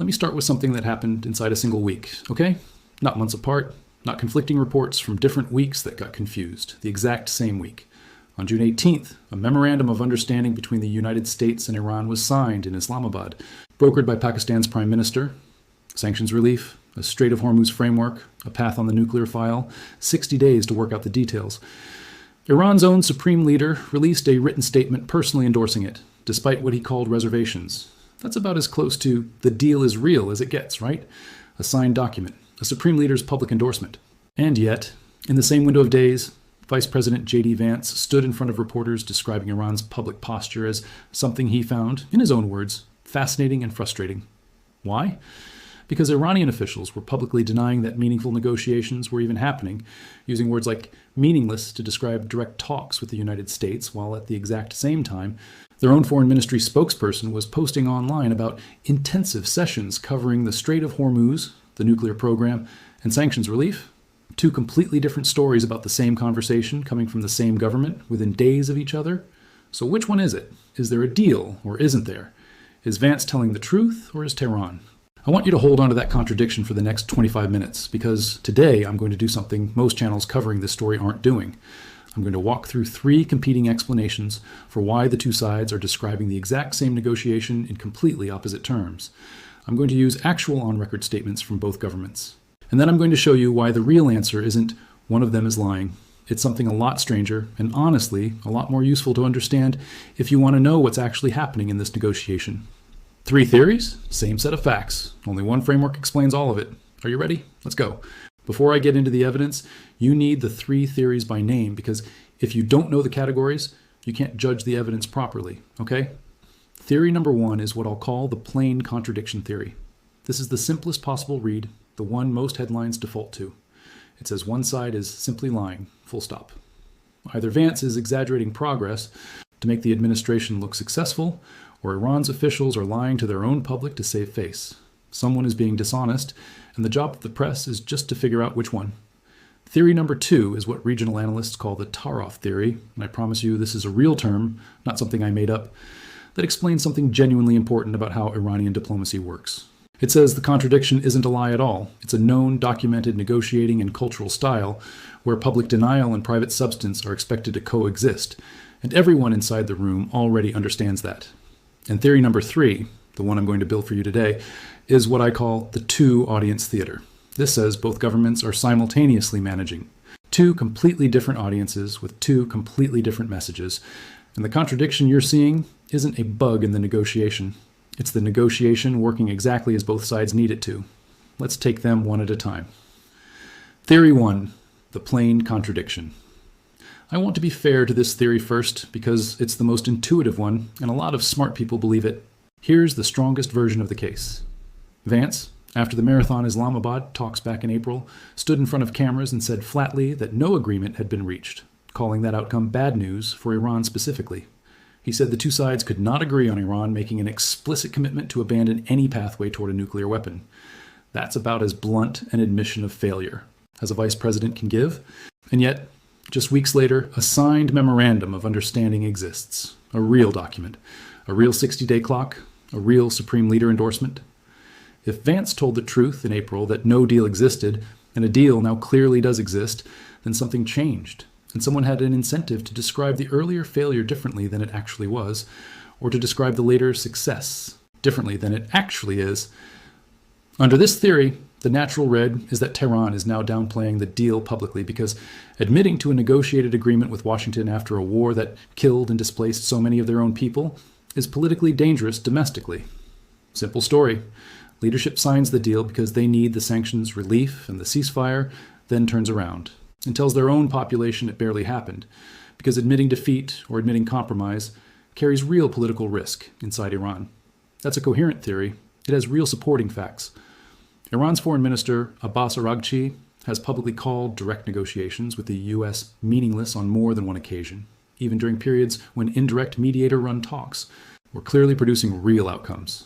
Let me start with something that happened inside a single week, okay? Not months apart, not conflicting reports from different weeks that got confused, the exact same week. On June 18th, a memorandum of understanding between the United States and Iran was signed in Islamabad, brokered by Pakistan's Prime Minister. Sanctions relief, a Strait of Hormuz framework, a path on the nuclear file, 60 days to work out the details. Iran's own supreme leader released a written statement personally endorsing it, despite what he called reservations. That's about as close to the deal is real as it gets, right? A signed document, a supreme leader's public endorsement. And yet, in the same window of days, Vice President JD Vance stood in front of reporters describing Iran's public posture as something he found, in his own words, fascinating and frustrating. Why? Because Iranian officials were publicly denying that meaningful negotiations were even happening, using words like meaningless to describe direct talks with the United States, while at the exact same time, their own foreign ministry spokesperson was posting online about intensive sessions covering the Strait of Hormuz, the nuclear program, and sanctions relief. Two completely different stories about the same conversation coming from the same government within days of each other. So which one is it? Is there a deal or isn't there? Is Vance telling the truth or is Tehran? I want you to hold on to that contradiction for the next 25 minutes because today I'm going to do something most channels covering this story aren't doing. I'm going to walk through three competing explanations for why the two sides are describing the exact same negotiation in completely opposite terms. I'm going to use actual on-record statements from both governments. And then I'm going to show you why the real answer isn't one of them is lying. It's something a lot stranger and honestly a lot more useful to understand if you want to know what's actually happening in this negotiation. Three theories, same set of facts. Only one framework explains all of it. Are you ready? Let's go. Before I get into the evidence, you need the three theories by name because if you don't know the categories, you can't judge the evidence properly, okay? Theory number one is what I'll call the plain contradiction theory. This is the simplest possible read, the one most headlines default to. It says one side is simply lying, full stop. Either Vance is exaggerating progress to make the administration look successful, or Iran's officials are lying to their own public to save face. Someone is being dishonest, and the job of the press is just to figure out which one. Theory number two is what regional analysts call the Taroff theory, and I promise you this is a real term, not something I made up, that explains something genuinely important about how Iranian diplomacy works. It says the contradiction isn't a lie at all. It's a known, documented negotiating and cultural style where public denial and private substance are expected to coexist, and everyone inside the room already understands that. And theory number three, the one I'm going to build for you today, is what I call the two-audience theater. This says both governments are simultaneously managing two completely different audiences with two completely different messages. And the contradiction you're seeing isn't a bug in the negotiation. It's the negotiation working exactly as both sides need it to. Let's take them one at a time. Theory one, the plain contradiction. I want to be fair to this theory first because it's the most intuitive one and a lot of smart people believe it. Here's the strongest version of the case. Vance, after the Marathon Islamabad talks back in April, stood in front of cameras and said flatly that no agreement had been reached, calling that outcome bad news for Iran specifically. He said the two sides could not agree on Iran making an explicit commitment to abandon any pathway toward a nuclear weapon. That's about as blunt an admission of failure as a vice president can give. And yet, just weeks later, a signed memorandum of understanding exists. A real document. A real 60-day clock. A real supreme leader endorsement. If Vance told the truth in April that no deal existed, and a deal now clearly does exist, then something changed, and someone had an incentive to describe the earlier failure differently than it actually was, or to describe the later success differently than it actually is. Under this theory, the natural read is that Tehran is now downplaying the deal publicly because admitting to a negotiated agreement with Washington after a war that killed and displaced so many of their own people is politically dangerous domestically. Simple story. Leadership signs the deal because they need the sanctions relief and the ceasefire, then turns around and tells their own population it barely happened, because admitting defeat or admitting compromise carries real political risk inside Iran. That's a coherent theory. It has real supporting facts. Iran's foreign minister, Abbas Araghchi, has publicly called direct negotiations with the U.S. meaningless on more than one occasion, even during periods when indirect mediator-run talks were clearly producing real outcomes.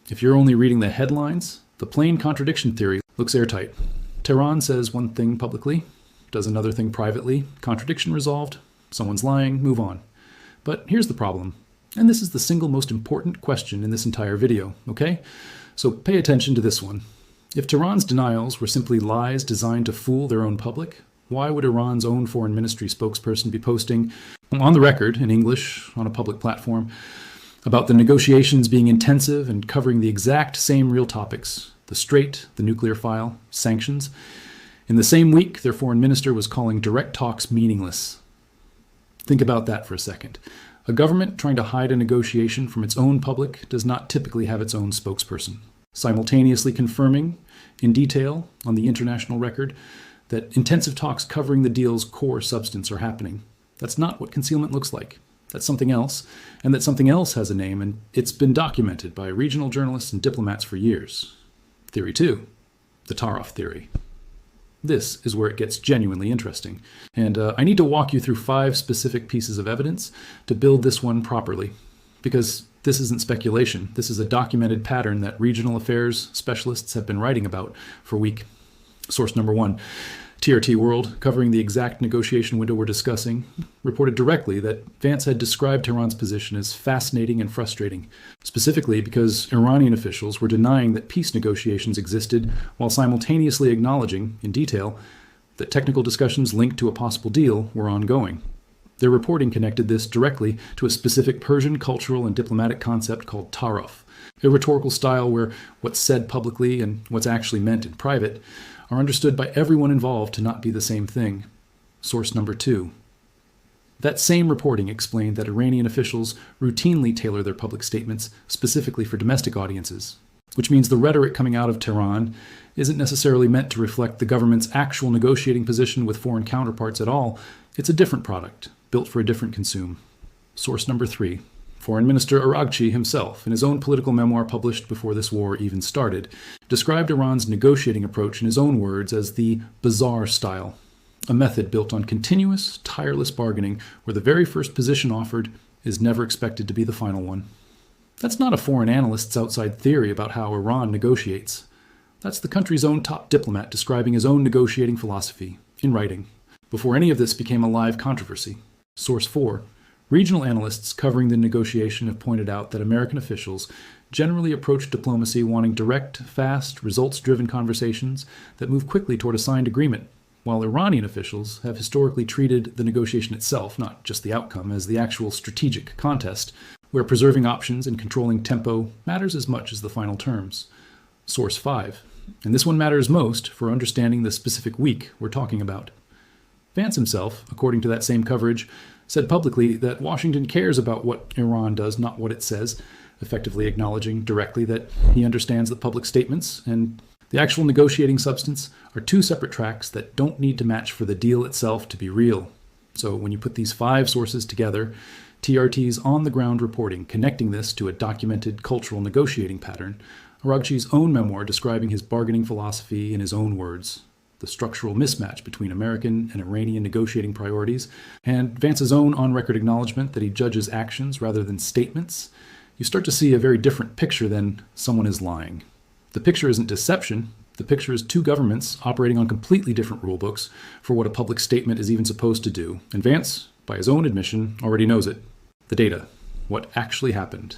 If you're only reading the headlines, the plain contradiction theory looks airtight. Tehran says one thing publicly, does another thing privately, contradiction resolved, someone's lying, move on. But here's the problem, and this is the single most important question in this entire video, okay? So pay attention to this one. If Tehran's denials were simply lies designed to fool their own public, why would Iran's own foreign ministry spokesperson be posting on the record in English on a public platform about the negotiations being intensive and covering the exact same real topics, the Strait, the nuclear file, sanctions? In the same week, their foreign minister was calling direct talks meaningless. Think about that for a second. A government trying to hide a negotiation from its own public does not typically have its own spokesperson, simultaneously confirming in detail on the international record that intensive talks covering the deal's core substance are happening. That's not what concealment looks like. That's something else, and that something else has a name, and it's been documented by regional journalists and diplomats for years. Theory 2, the Taroff theory. This is where it gets genuinely interesting. And I need to walk you through 5 specific pieces of evidence to build this one properly. Because this isn't speculation. This is a documented pattern that regional affairs specialists have been writing about for a week. Source number 1, TRT World, covering the exact negotiation window we're discussing, reported directly that Vance had described Tehran's position as fascinating and frustrating, specifically because Iranian officials were denying that peace negotiations existed while simultaneously acknowledging, in detail, that technical discussions linked to a possible deal were ongoing. Their reporting connected this directly to a specific Persian cultural and diplomatic concept called taroff, a rhetorical style where what's said publicly and what's actually meant in private are understood by everyone involved to not be the same thing. Source number 2. That same reporting explained that Iranian officials routinely tailor their public statements specifically for domestic audiences, which means the rhetoric coming out of Tehran isn't necessarily meant to reflect the government's actual negotiating position with foreign counterparts at all. It's a different product, built for a different consume. Source number 3. Foreign Minister Araghchi himself, in his own political memoir published before this war even started, described Iran's negotiating approach in his own words as the bazaar style, a method built on continuous, tireless bargaining where the very first position offered is never expected to be the final one. That's not a foreign analyst's outside theory about how Iran negotiates. That's the country's own top diplomat describing his own negotiating philosophy, in writing, before any of this became a live controversy. Source 4. Regional analysts covering the negotiation have pointed out that American officials generally approach diplomacy wanting direct, fast, results-driven conversations that move quickly toward a signed agreement, while Iranian officials have historically treated the negotiation itself, not just the outcome, as the actual strategic contest, where preserving options and controlling tempo matters as much as the final terms. Source 5. And this one matters most for understanding the specific week we're talking about. Vance himself, according to that same coverage, said publicly that Washington cares about what Iran does, not what it says, effectively acknowledging directly that he understands that public statements and the actual negotiating substance are 2 separate tracks that don't need to match for the deal itself to be real. So when you put these 5 sources together, TRT's on-the-ground reporting connecting this to a documented cultural negotiating pattern, Araghchi's own memoir describing his bargaining philosophy in his own words, the structural mismatch between American and Iranian negotiating priorities, and Vance's own on-record acknowledgement that he judges actions rather than statements, you start to see a very different picture than someone is lying. The picture isn't deception. The picture is 2 governments operating on completely different rulebooks for what a public statement is even supposed to do. And Vance, by his own admission, already knows it. The data. What actually happened.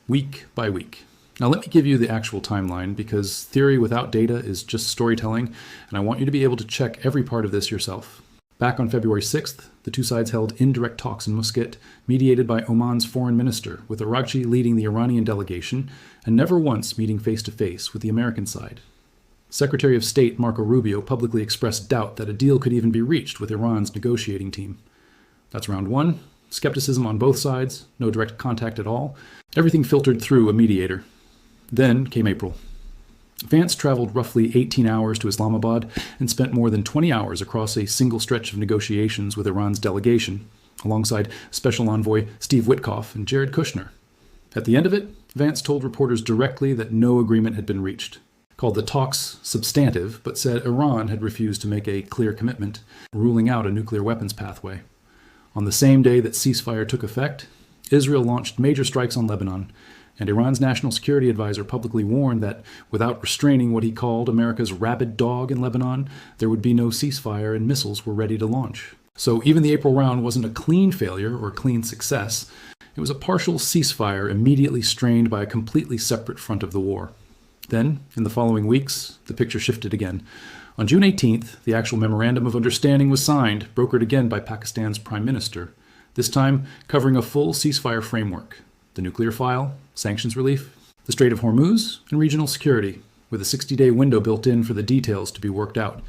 Week by week. Now let me give you the actual timeline, because theory without data is just storytelling, and I want you to be able to check every part of this yourself. Back on February 6th, the 2 sides held indirect talks in Muscat, mediated by Oman's foreign minister, with Araghchi leading the Iranian delegation, and never once meeting face-to-face with the American side. Secretary of State Marco Rubio publicly expressed doubt that a deal could even be reached with Iran's negotiating team. That's round 1. Skepticism on both sides, no direct contact at all. Everything filtered through a mediator. Then came April. Vance traveled roughly 18 hours to Islamabad and spent more than 20 hours across a single stretch of negotiations with Iran's delegation, alongside Special Envoy Steve Witkoff and Jared Kushner. At the end of it, Vance told reporters directly that no agreement had been reached, called the talks substantive, but said Iran had refused to make a clear commitment, ruling out a nuclear weapons pathway. On the same day that ceasefire took effect, Israel launched major strikes on Lebanon, and Iran's national security advisor publicly warned that without restraining what he called America's rabid dog in Lebanon, there would be no ceasefire and missiles were ready to launch. So even the April round wasn't a clean failure or clean success. It was a partial ceasefire immediately strained by a completely separate front of the war. Then, in the following weeks, the picture shifted again. On June 18th, the actual Memorandum of Understanding was signed, brokered again by Pakistan's Prime Minister, this time covering a full ceasefire framework: the nuclear file, sanctions relief, the Strait of Hormuz, and regional security, with a 60-day window built in for the details to be worked out.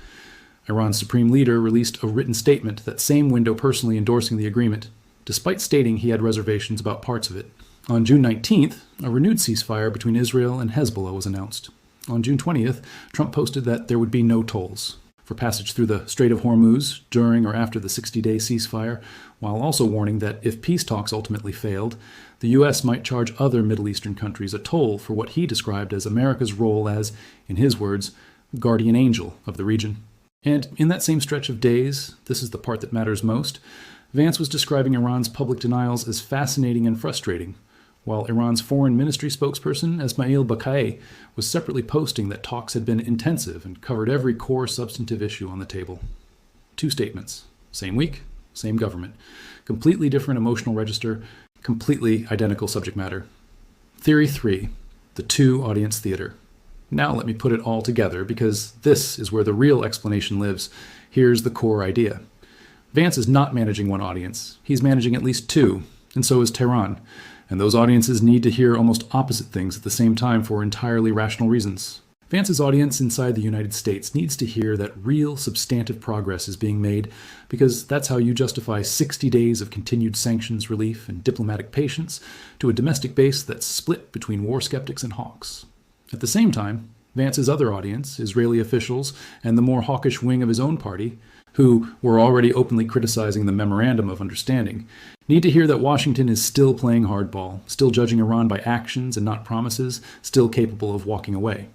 Iran's supreme leader released a written statement that same window personally endorsing the agreement, despite stating he had reservations about parts of it. On June 19th, a renewed ceasefire between Israel and Hezbollah was announced. On June 20th, Trump posted that there would be no tolls for passage through the Strait of Hormuz during or after the 60-day ceasefire, while also warning that if peace talks ultimately failed, the U.S. might charge other Middle Eastern countries a toll for what he described as America's role as, in his words, guardian angel of the region. And in that same stretch of days, this is the part that matters most, Vance was describing Iran's public denials as fascinating and frustrating, while Iran's foreign ministry spokesperson, Esmail Bakai, was separately posting that talks had been intensive and covered every core substantive issue on the table. Two statements. Same week, same government. Completely different emotional register, completely identical subject matter. Theory 3, the two-audience theater. Now let me put it all together, because this is where the real explanation lives. Here's the core idea. Vance is not managing one audience. He's managing at least two, and so is Tehran. And those audiences need to hear almost opposite things at the same time for entirely rational reasons. Vance's audience inside the United States needs to hear that real substantive progress is being made, because that's how you justify 60 days of continued sanctions relief and diplomatic patience to a domestic base that's split between war skeptics and hawks. At the same time, Vance's other audience, Israeli officials and the more hawkish wing of his own party, who were already openly criticizing the Memorandum of Understanding, need to hear that Washington is still playing hardball, still judging Iran by actions and not promises, still capable of walking away.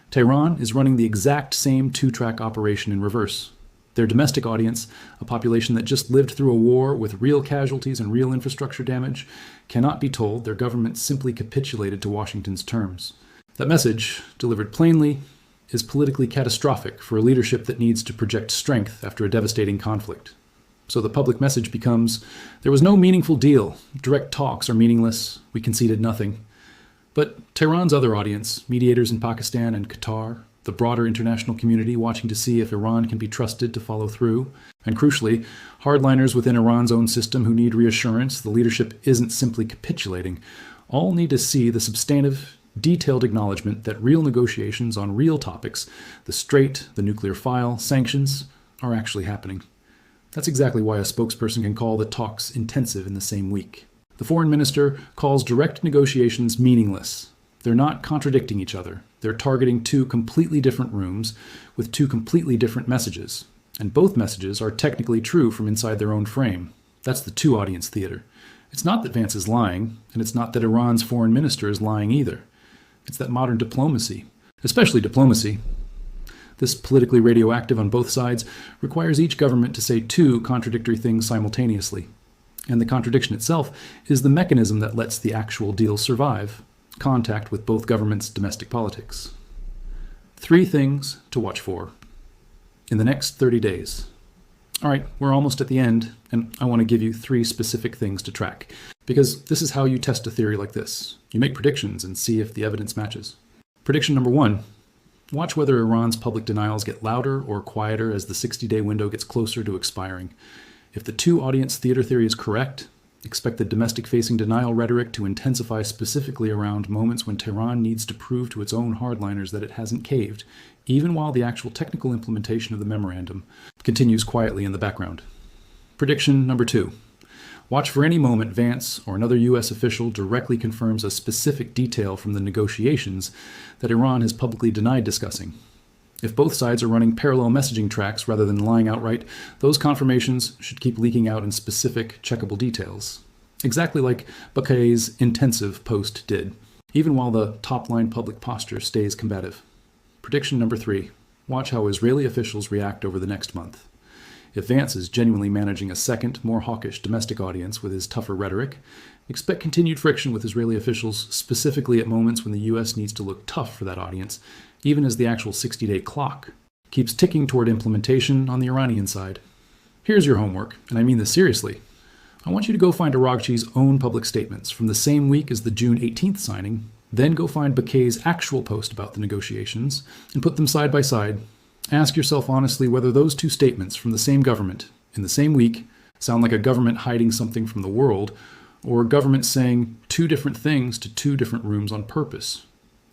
Tehran is running the exact same two-track operation in reverse. Their domestic audience, a population that just lived through a war with real casualties and real infrastructure damage, cannot be told their government simply capitulated to Washington's terms. That message, delivered plainly, is politically catastrophic for a leadership that needs to project strength after a devastating conflict. So the public message becomes, there was no meaningful deal, direct talks are meaningless, we conceded nothing. But Tehran's other audience, mediators in Pakistan and Qatar, the broader international community watching to see if Iran can be trusted to follow through, and crucially, hardliners within Iran's own system who need reassurance the leadership isn't simply capitulating, all need to see the substantive, detailed acknowledgement that real negotiations on real topics, the Strait, the nuclear file, sanctions, are actually happening. That's exactly why a spokesperson can call the talks intensive in the same week. The foreign minister calls direct negotiations meaningless. They're not contradicting each other. They're targeting two completely different rooms with two completely different messages. And both messages are technically true from inside their own frame. That's the two-audience theater. It's not that Vance is lying, and it's not that Iran's foreign minister is lying either. It's that modern diplomacy, especially diplomacy, this politically radioactive on both sides, requires each government to say two contradictory things simultaneously. And the contradiction itself is the mechanism that lets the actual deal survive: contact with both governments' domestic politics. 3 things to watch for in the next 30 days. All right, we're almost at the end, and I want to give you 3 specific things to track, because this is how you test a theory like this. You make predictions and see if the evidence matches. Prediction number 1. Watch whether Iran's public denials get louder or quieter as the 60-day window gets closer to expiring. If the two-audience theater theory is correct, expect the domestic-facing denial rhetoric to intensify specifically around moments when Tehran needs to prove to its own hardliners that it hasn't caved, even while the actual technical implementation of the memorandum continues quietly in the background. Prediction number 2. Watch for any moment Vance or another U.S. official directly confirms a specific detail from the negotiations that Iran has publicly denied discussing. If both sides are running parallel messaging tracks rather than lying outright, those confirmations should keep leaking out in specific, checkable details. Exactly like Bakay's intensive post did, even while the top-line public posture stays combative. Prediction number 3. Watch how Israeli officials react over the next month. If Vance is genuinely managing a second, more hawkish domestic audience with his tougher rhetoric, expect continued friction with Israeli officials, specifically at moments when the U.S. needs to look tough for that audience, even as the actual 60-day clock keeps ticking toward implementation on the Iranian side. Here's your homework, and I mean this seriously. I want you to go find Araghchi's own public statements from the same week as the June 18th signing Then go find Bakay's actual post about the negotiations and put them side by side. Ask yourself honestly whether those two statements from the same government in the same week sound like a government hiding something from the world, or a government saying two different things to two different rooms on purpose.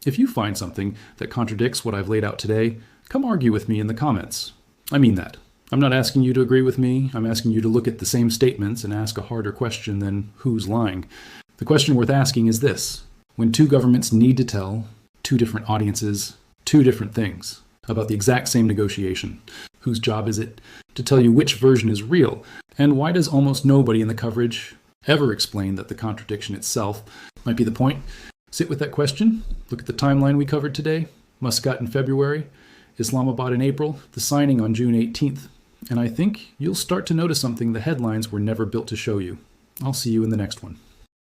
If you find something that contradicts what I've laid out today, come argue with me in the comments. I mean that. I'm not asking you to agree with me. I'm asking you to look at the same statements and ask a harder question than who's lying. The question worth asking is this: when two governments need to tell two different audiences two different things about the exact same negotiation, whose job is it to tell you which version is real? And why does almost nobody in the coverage ever explain that the contradiction itself might be the point? Sit with that question. Look at the timeline we covered today. Muscat in February, Islamabad in April, the signing on June 18th. And I think you'll start to notice something the headlines were never built to show you. I'll see you in the next one.